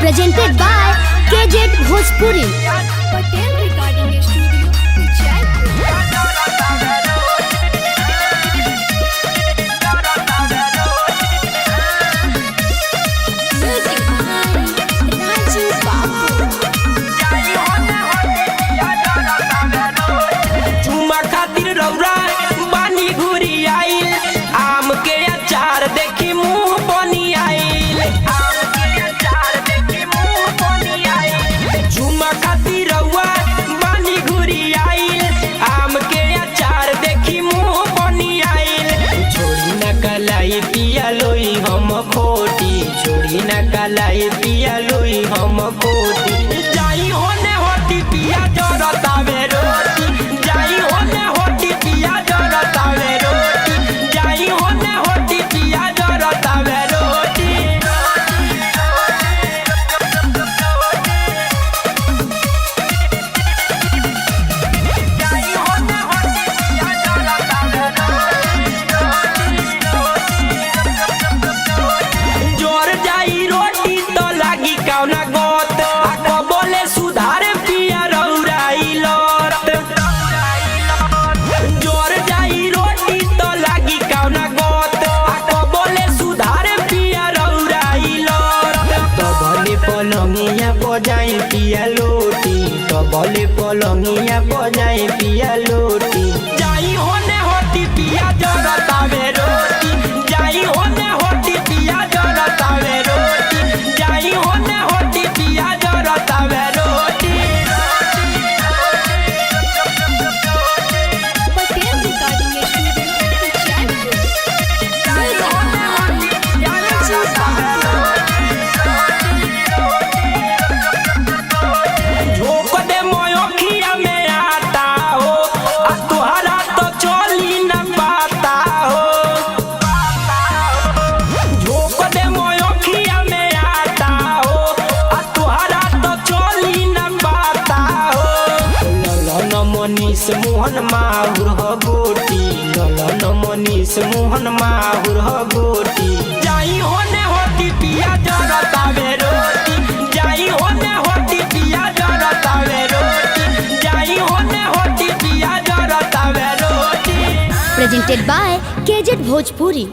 presented by KZ Bhojpuri. Patel Recording Studio, पिया लोई हम खोटी छोड़ी न कलाई पिया लोई हम खोटी जाई होने होती पिया जरतावे रोटी जाई होने होती पिया जरतावे रोटी जाई होने होती पिया जरतावे रोटी जाई होने होती पिया जरतावे कौना गोत आको बोले सुधार पिया रौराई लोट जोर जाई रोटी तो लागी कौना गोत आको बोले सुधार पिया रौराई लोट तो भले पलंगिया बजाई पिया लोटी तो भले पलंगिया बजाई पिया लोटी जाई होने होती पिया जरतावे रोटी जाई होने होती पिया जरतावे रोटी जाई होने होती पिया जरतावे रोटी Patel Recording झोंक दे मोयोखिया में आता हो आ तुहरा तो चोली न पाता हो झोंक दे मोयोखिया में आता हो आ तुहरा तो चोली न पाता हो ललन मनीष मोहन माहुर हो गोटी ललन मनीष मोहन माहुर हो गोटी जाई होने होती पिया जरतावे रोटी जाई होने होती पिया जरतावे रोटी जाई होने होती पिया जरतावे रोटी presented by KZ Bhojpuri.